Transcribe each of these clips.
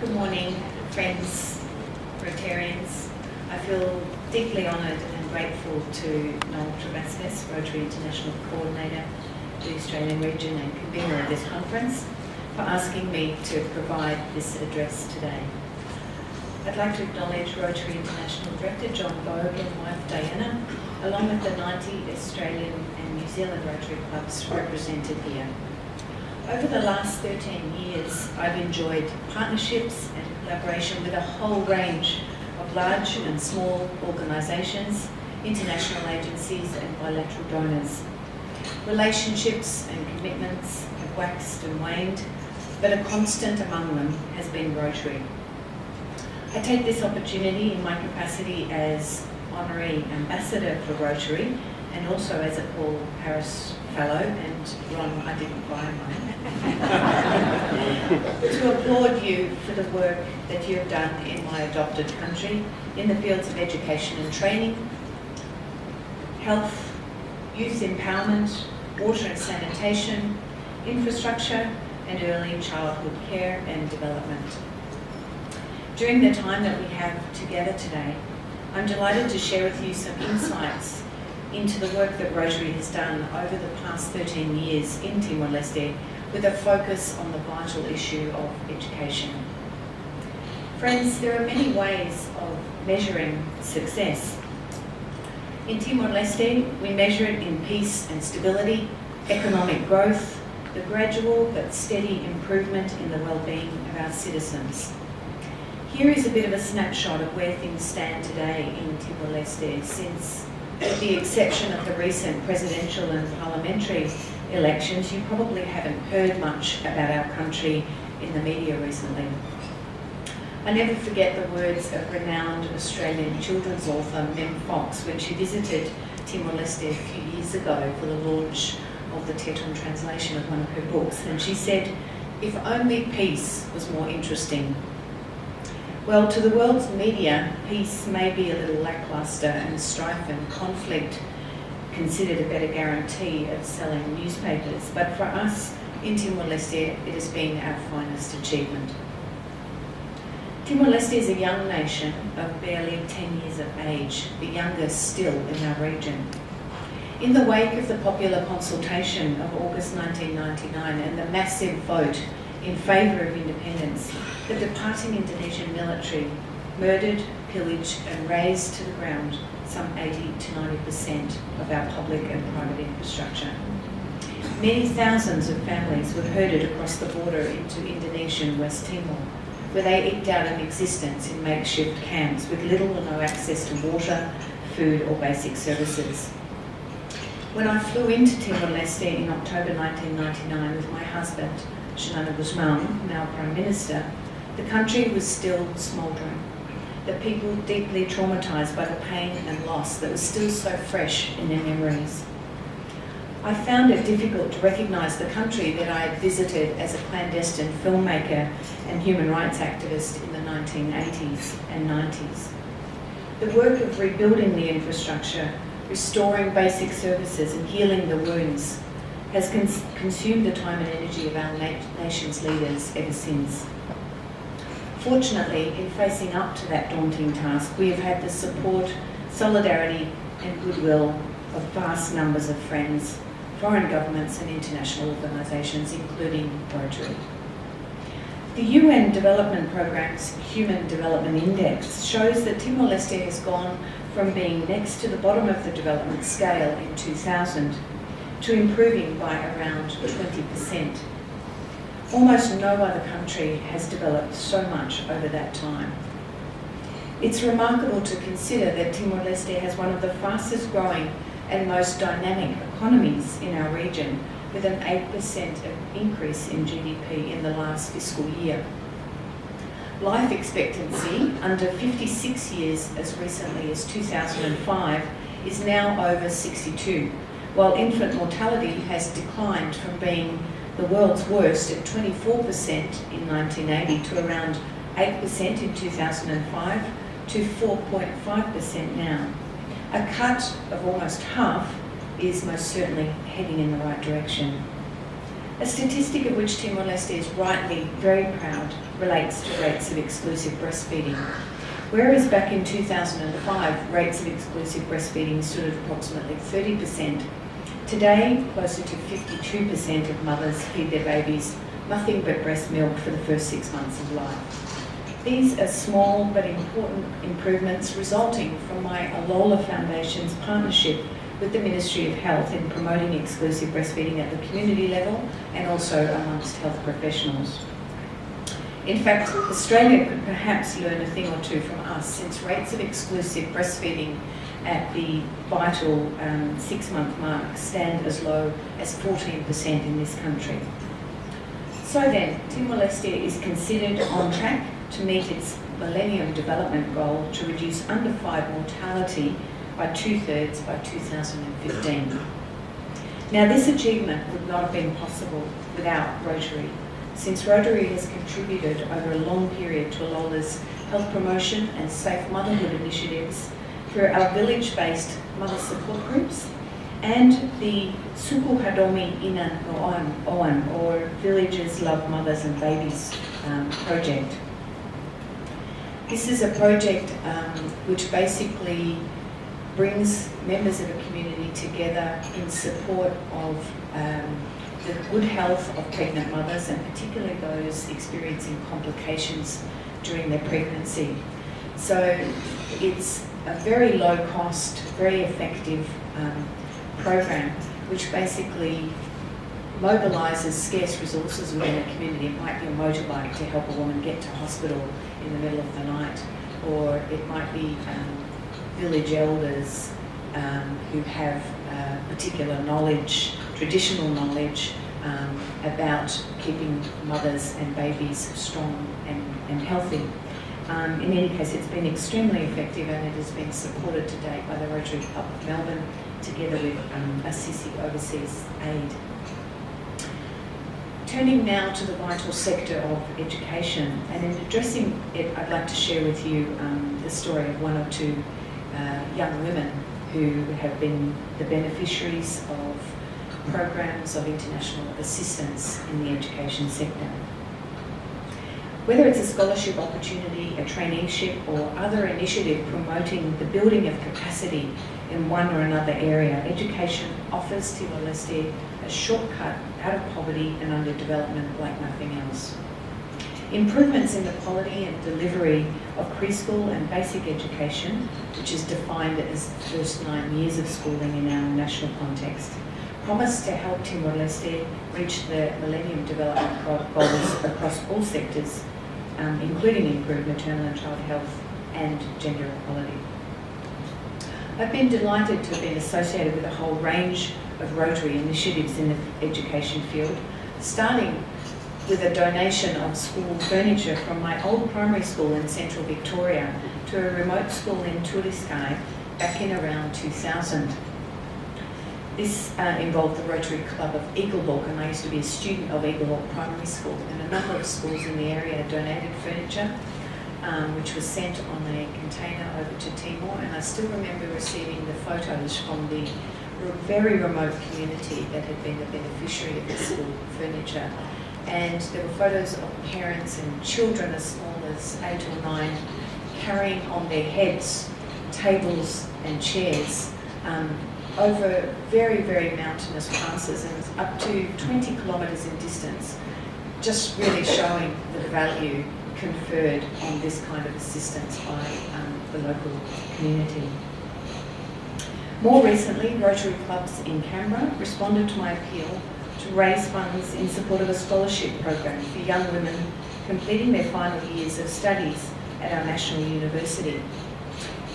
Good morning, friends, Rotarians. I feel deeply honoured and grateful to Noel Travascus, Rotary International Coordinator for the Australian region and convener of this conference, for asking me to provide this address today. I'd like to acknowledge Rotary International Director John Bogue and wife Diana, along with the 90 Australian and New Zealand Rotary clubs represented here. Over the last 13 years, I've enjoyed partnerships and collaboration with a whole range of large and small organisations, international agencies and bilateral donors. Relationships and commitments have waxed and waned, but a constant among them has been Rotary. I take this opportunity in my capacity as Honorary Ambassador for Rotary and also as a Paul Harris Fellow, and Ron, I didn't buy mine, to applaud you for the work that you have done in my adopted country in the fields of education and training, health, youth empowerment, water and sanitation, infrastructure, and early childhood care and development. During the time that we have together today, I'm delighted to share with you some insights into the work that Rotary has done over the past 13 years in Timor-Leste, with a focus on the vital issue of education. Friends, there are many ways of measuring success. In Timor-Leste, we measure it in peace and stability, economic growth, the gradual but steady improvement in the well-being of our citizens. Here is a bit of a snapshot of where things stand today in Timor-Leste, since, with the exception of the recent presidential and parliamentary elections, you probably haven't heard much about our country in the media recently. I never forget the words of renowned Australian children's author Mem Fox when she visited Timor-Leste a few years ago for the launch of the Teton translation of one of her books, and she said, "If only peace was more interesting." Well, to the world's media, peace may be a little lacklustre and strife and conflict considered a better guarantee of selling newspapers, but for us in Timor-Leste, it has been our finest achievement. Timor-Leste is a young nation of barely 10 years of age, the youngest still in our region. In the wake of the popular consultation of August 1999 and the massive vote in favour of independence, the departing Indonesian military murdered, pillaged and razed to the ground some 80 to 90% of our public and private infrastructure. Many thousands of families were herded across the border into Indonesian West Timor, where they eked out an existence in makeshift camps with little or no access to water, food or basic services. When I flew into Timor-Leste in October 1999 with my husband, Gusamo, now Prime Minister, the country was still smouldering, the people deeply traumatised by the pain and loss that was still so fresh in their memories. I found it difficult to recognise the country that I had visited as a clandestine filmmaker and human rights activist in the 1980s and 90s. The work of rebuilding the infrastructure, restoring basic services and healing the wounds has consumed the time and energy of our nation's leaders ever since. Fortunately, in facing up to that daunting task, we have had the support, solidarity and goodwill of vast numbers of friends, foreign governments and international organisations, including Rotary. The UN Development Programme's Human Development Index shows that Timor-Leste has gone from being next to the bottom of the development scale in 2000 to improving by around 20%. Almost no other country has developed so much over that time. It's remarkable to consider that Timor-Leste has one of the fastest growing and most dynamic economies in our region, with an 8% increase in GDP in the last fiscal year. Life expectancy under 56 years as recently as 2005 is now over 62, while infant mortality has declined from being the world's worst at 24% in 1980 to around 8% in 2005 to 4.5% now. A cut of almost half is most certainly heading in the right direction. A statistic of which Timor-Leste is rightly very proud relates to rates of exclusive breastfeeding. Whereas back in 2005, rates of exclusive breastfeeding stood at approximately 30%, today closer to 52% of mothers feed their babies nothing but breast milk for the first 6 months of life. These are small but important improvements resulting from my Alola Foundation's partnership with the Ministry of Health in promoting exclusive breastfeeding at the community level and also amongst health professionals. In fact, Australia could perhaps learn a thing or two from us, since rates of exclusive breastfeeding at the vital 6-month mark stand as low as 14% in this country. So then, Timor-Leste is considered on track to meet its Millennium Development Goal to reduce under 5 mortality by 2/3 by 2015. Now, this achievement would not have been possible without Rotary, since Rotary has contributed over a long period to Alola's health promotion and safe motherhood initiatives through our village-based mother support groups and the Suku Hadomi Inan Oan, or Villages Love Mothers and Babies project. This is a project which basically brings members of a community together in support of the good health of pregnant mothers, and particularly those experiencing complications during their pregnancy. So it's a very low cost, very effective program which basically mobilises scarce resources within a community. It might be a motorbike to help a woman get to hospital in the middle of the night, or it might be village elders who have particular knowledge, traditional knowledge about keeping mothers and babies strong and healthy. In any case, it's been extremely effective, and it has been supported to date by the Rotary Club of Melbourne together with Assisi Overseas Aid. Turning now to the vital sector of education, and in addressing it, I'd like to share with you the story of one or two young women who have been the beneficiaries of programs of international assistance in the education sector. Whether it's a scholarship opportunity, a traineeship, or other initiative promoting the building of capacity in one or another area, education offers Timor-Leste a shortcut out of poverty and underdevelopment like nothing else. Improvements in the quality and delivery of preschool and basic education, which is defined as the first 9 years of schooling in our national context, promise to help Timor-Leste reach the Millennium Development Goals across all sectors, including improved maternal and child health and gender equality. I've been delighted to have been associated with a whole range of Rotary initiatives in the education field, starting with a donation of school furniture from my old primary school in central Victoria to a remote school in Turiskai back in around 2000. This involved the Rotary Club of Eaglehawk, and I used to be a student of Eaglehawk Primary School, and a number of schools in the area donated furniture, which was sent on a container over to Timor, and I still remember receiving the photos from the very remote community that had been the beneficiary of the school furniture. And there were photos of parents and children as small as 8 or 9 carrying on their heads tables and chairs over very, very mountainous passes, and up to 20 kilometres in distance, just really showing the value conferred on this kind of assistance by the local community. More recently, Rotary clubs in Canberra responded to my appeal to raise funds in support of a scholarship program for young women completing their final years of studies at our national university.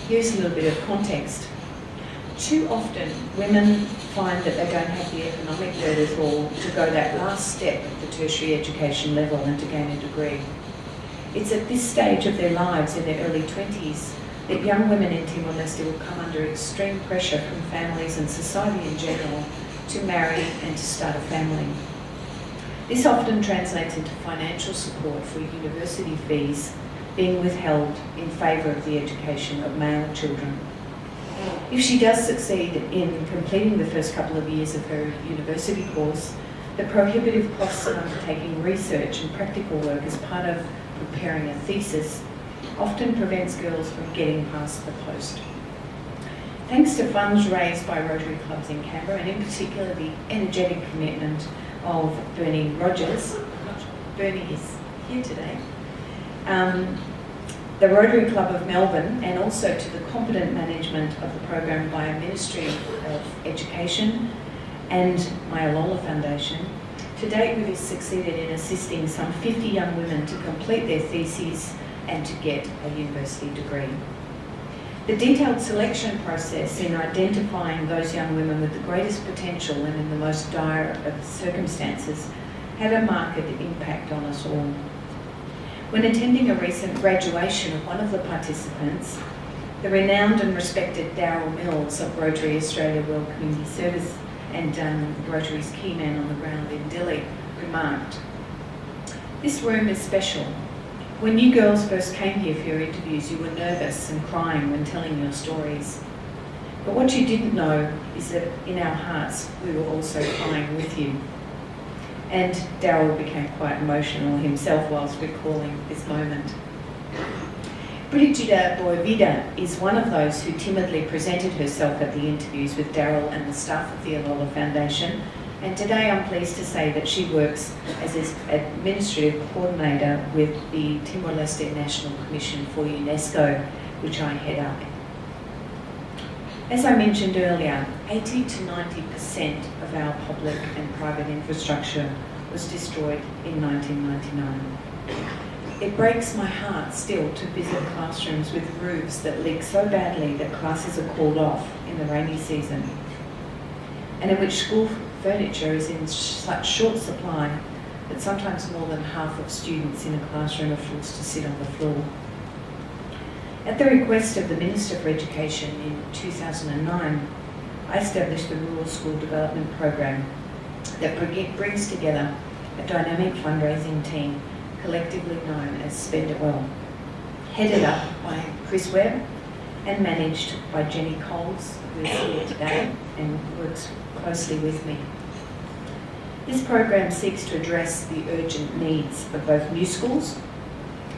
Here's a little bit of context. Too often, women find that they don't have the economic wherewithal to go that last step at the tertiary education level and to gain a degree. It's at this stage of their lives, in their early 20s, that young women in Timor-Leste will come under extreme pressure from families and society in general to marry and to start a family. This often translates into financial support for university fees being withheld in favour of the education of male children. If she does succeed in completing the first couple of years of her university course, The prohibitive costs of undertaking research and practical work as part of preparing a thesis often prevents girls from getting past the post. Thanks to funds raised by Rotary clubs in Canberra, and in particular the energetic commitment of Bernie Rogers, Bernie is here today, the Rotary Club of Melbourne, and also to the competent management of the program by a Ministry of Education and Alola Foundation, to date we've succeeded in assisting some 50 young women to complete their theses and to get a university degree. The detailed selection process in identifying those young women with the greatest potential and in the most dire of circumstances had a marked impact on us all. When attending a recent graduation of one of the participants, the renowned and respected Daryl Mills of Rotary Australia World Community Service and Rotary's key man on the ground in Delhi remarked, "This room is special. When you girls first came here for your interviews, you were nervous and crying when telling your stories. But what you didn't know is that in our hearts, we were also crying with you." And Daryl became quite emotional himself whilst recalling this moment. Brigida Boivida is one of those who timidly presented herself at the interviews with Daryl and the staff of the Alola Foundation, and today I'm pleased to say that she works as administrative coordinator with the Timor-Leste National Commission for UNESCO, which I head up. As I mentioned earlier, 80 to 90% of our public and private infrastructure was destroyed in 1999. It breaks my heart still to visit classrooms with roofs that leak so badly that classes are called off in the rainy season, and in which school furniture is in such short supply that sometimes more than half of students in a classroom are forced to sit on the floor. At the request of the Minister for Education in 2009, I established the Rural School Development Program that brings together a dynamic fundraising team collectively known as Spend It Well, headed up by Chris Webb and managed by Jenny Coles, who is here today and works closely with me. This program seeks to address the urgent needs of both new schools,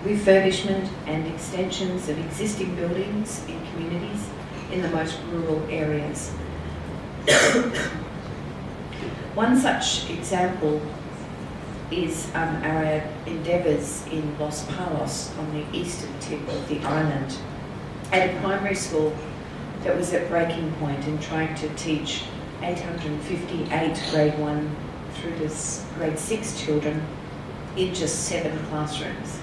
refurbishment and extensions of existing buildings in communities in the most rural areas. One such example is our endeavours in Los Palos on the eastern tip of the island, at a primary school that was at breaking point in trying to teach 858 grade 1 through to grade 6 children in just 7 classrooms.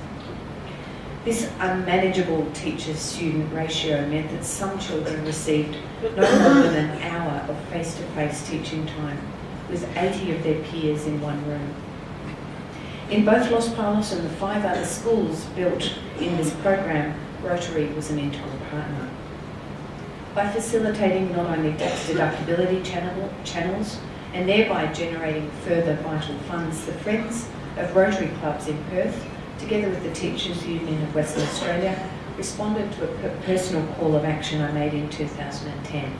This unmanageable teacher-student ratio meant that some children received no more than an hour of face-to-face teaching time, with 80 of their peers in one room. In both Los Palos and the 5 other schools built in this program, Rotary was an integral partner. By facilitating not only tax deductibility channels and thereby generating further vital funds, the Friends of Rotary Clubs in Perth, together with the Teachers Union of Western Australia, responded to a personal call of action I made in 2010,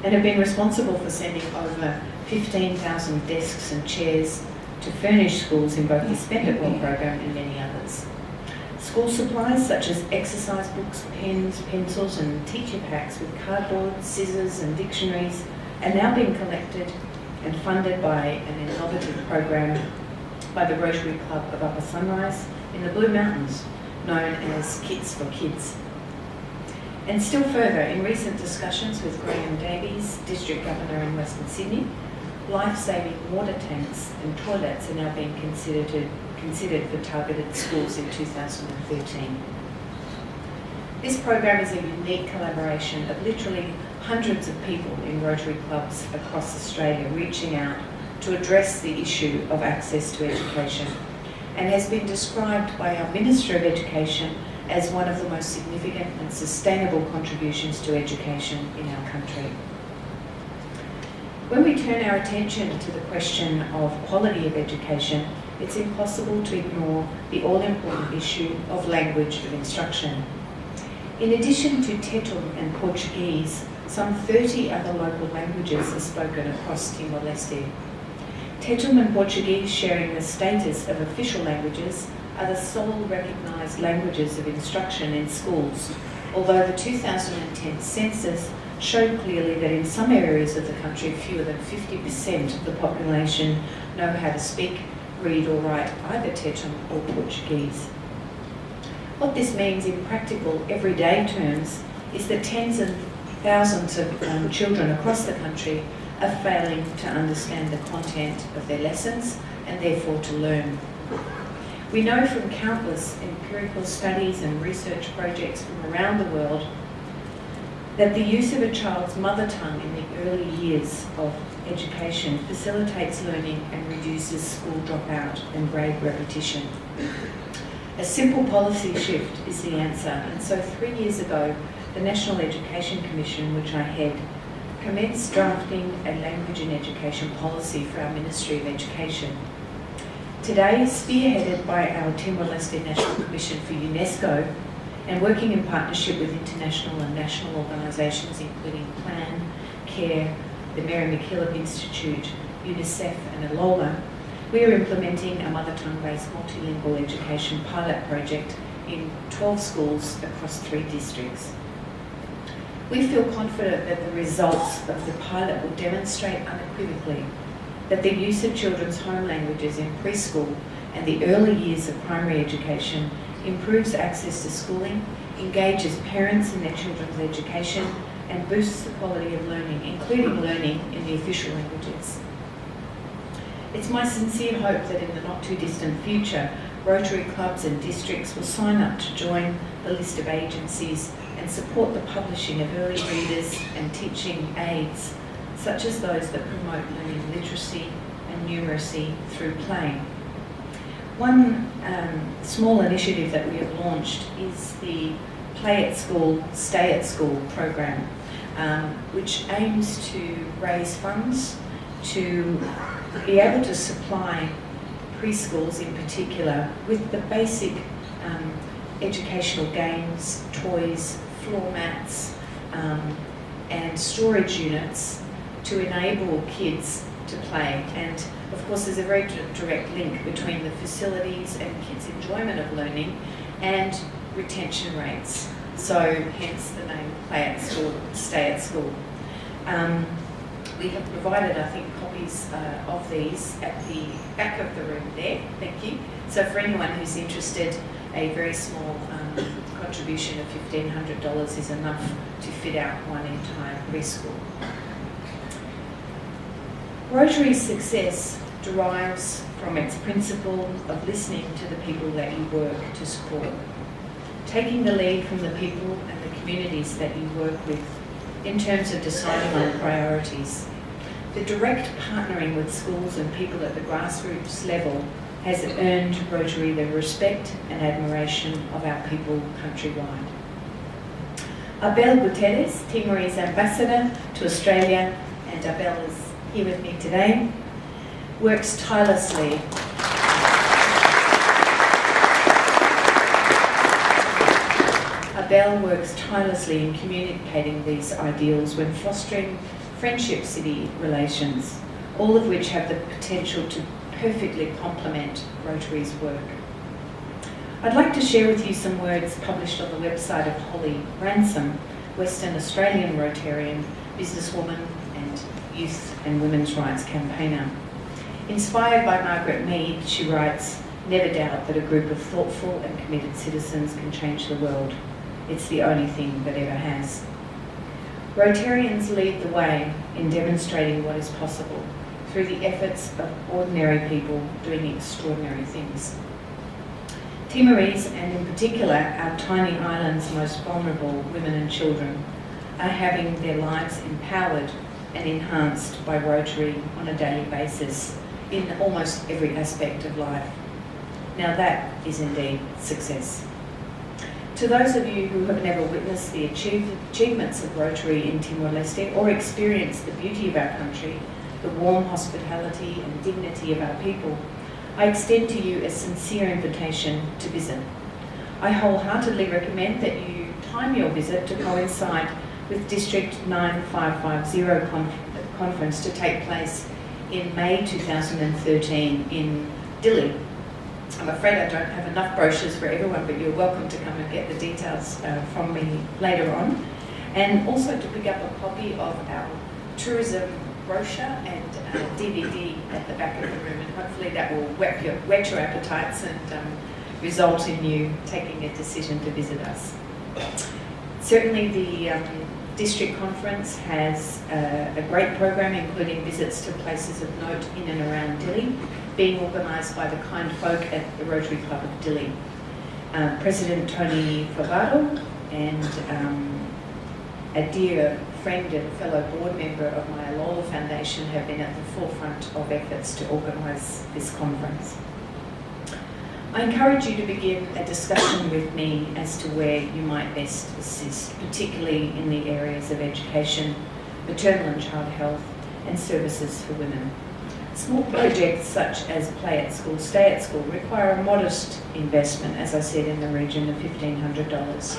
and have been responsible for sending over 15,000 desks and chairs to furnish schools in both the Spend It Well program and many others. School supplies such as exercise books, pens, pencils and teacher packs with cardboard, scissors and dictionaries are now being collected and funded by an innovative program by the Rotary Club of Upper Sunrise in the Blue Mountains, known as Kits for Kids. And still further, in recent discussions with Graham Davies, District Governor in Western Sydney, life-saving water tanks and toilets are now being considered for targeted schools in 2013. This program is a unique collaboration of literally hundreds of people in Rotary clubs across Australia reaching out to address the issue of access to education, and has been described by our Minister of Education as one of the most significant and sustainable contributions to education in our country. When we turn our attention to the question of quality of education, it's impossible to ignore the all-important issue of language of instruction. In addition to Tetum and Portuguese, some 30 other local languages are spoken across Timor-Leste. Tetum and Portuguese, sharing the status of official languages, are the sole recognised languages of instruction in schools, although the 2010 census showed clearly that in some areas of the country, fewer than 50% of the population know how to speak, read or write either Tetum or Portuguese. What this means in practical, everyday terms is that tens of thousands of children across the country are failing to understand the content of their lessons and therefore to learn. We know from countless empirical studies and research projects from around the world that the use of a child's mother tongue in the early years of education facilitates learning and reduces school dropout and grade repetition. A simple policy shift is the answer, and so 3 years ago, the National Education Commission, which I head, commenced drafting a language and education policy for our Ministry of Education. Today, spearheaded by our Timor-Leste National Commission for UNESCO and working in partnership with international and national organisations including Plan, CARE, the Mary MacKillop Institute, UNICEF and ALOLA, we are implementing a mother tongue-based multilingual education pilot project in 12 schools across 3 districts. We feel confident that the results of the pilot will demonstrate unequivocally that the use of children's home languages in preschool and the early years of primary education improves access to schooling, engages parents in their children's education, and boosts the quality of learning, including learning in the official languages. It's my sincere hope that in the not too distant future, Rotary clubs and districts will sign up to join the list of agencies and support the publishing of early readers and teaching aids, such as those that promote learning literacy and numeracy through play. One small initiative that we have launched is the Play at School, Stay at School program, which aims to raise funds to be able to supply preschools in particular with the basic educational games, toys, floor mats, and storage units to enable kids to play. And of course there's a very direct link between the facilities and kids' enjoyment of learning and retention rates. So hence the name Play at School, Stay at School. We have provided, I think, copies of these at the back of the room there. Thank you. So for anyone who's interested, a very small contribution of $1,500 is enough to fit out one entire preschool. Rotary's success derives from its principle of listening to the people that you work to support, taking the lead from the people and the communities that you work with in terms of deciding on priorities. The direct partnering with schools and people at the grassroots level has earned Rotary the respect and admiration of our people countrywide. Abel Guterres, Timorese ambassador to Australia, and Abel is here with me today, works tirelessly Abel works tirelessly in communicating these ideals when fostering friendship city relations, all of which have the potential to perfectly complement Rotary's work. I'd like to share with you some words published on the website of Holly Ransom, Western Australian Rotarian, businesswoman and youth and women's rights campaigner. Inspired by Margaret Mead, she writes, "Never doubt that a group of thoughtful and committed citizens can change the world. It's the only thing that ever has." Rotarians lead the way in demonstrating what is possible through the efforts of ordinary people doing extraordinary things. Timorese, and in particular our tiny island's most vulnerable women and children, are having their lives empowered and enhanced by Rotary on a daily basis in almost every aspect of life. Now that is indeed success. To those of you who have never witnessed the achievements of Rotary in Timor-Leste or experienced the beauty of our country, the warm hospitality and dignity of our people, I extend to you a sincere invitation to visit. I wholeheartedly recommend that you time your visit to coincide with District 9550 conference to take place in May 2013 in Dili. I'm afraid I don't have enough brochures for everyone, but you're welcome to come and get the details from me later on. And also to pick up a copy of our tourism brochure and DVD at the back of the room, and hopefully that will whet your appetites and result in you taking a decision to visit us. Certainly the District Conference has a great program, including visits to places of note in and around Dili, being organised by the kind folk at the Rotary Club of Dili. President Tony Favado and a dear friend and fellow board member of my Alola Foundation have been at the forefront of efforts to organise this conference. I encourage you to begin a discussion with me as to where you might best assist, particularly in the areas of education, maternal and child health, and services for women. Small projects such as Play at School, Stay at School require a modest investment, as I said, in the region of $1,500.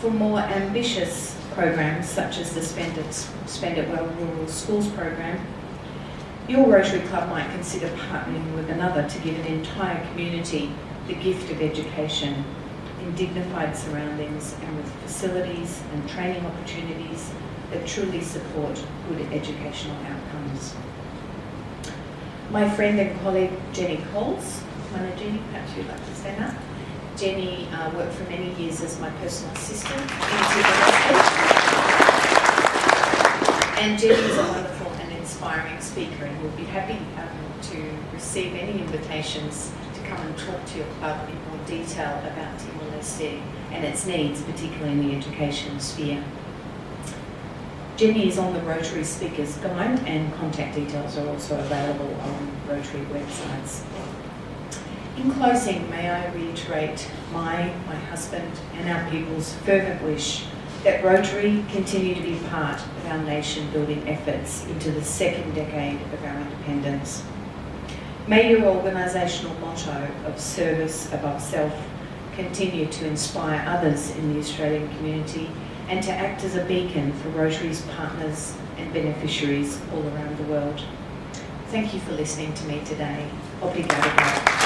For more ambitious programs such as the Spend It Well Rural Schools program, your Rotary Club might consider partnering with another to give an entire community the gift of education in dignified surroundings and with facilities and training opportunities that truly support good educational outcomes. My friend and colleague Jenny Coles, Jenny, perhaps you'd like to stand up. Jenny worked for many years as my personal assistant in and Jenny is a wonderful and inspiring speaker, and we'll be happy to receive any invitations to come and talk to your club in more detail about Timor-Leste and its needs, particularly in the education sphere. Jenny is on the Rotary Speakers Guide, and contact details are also available on Rotary websites. In closing, may I reiterate my husband and our people's fervent wish that Rotary continue to be part of our nation-building efforts into the second decade of our independence. May your organisational motto of service above self continue to inspire others in the Australian community and to act as a beacon for Rotary's partners and beneficiaries all around the world. Thank you for listening to me today. Obrigada.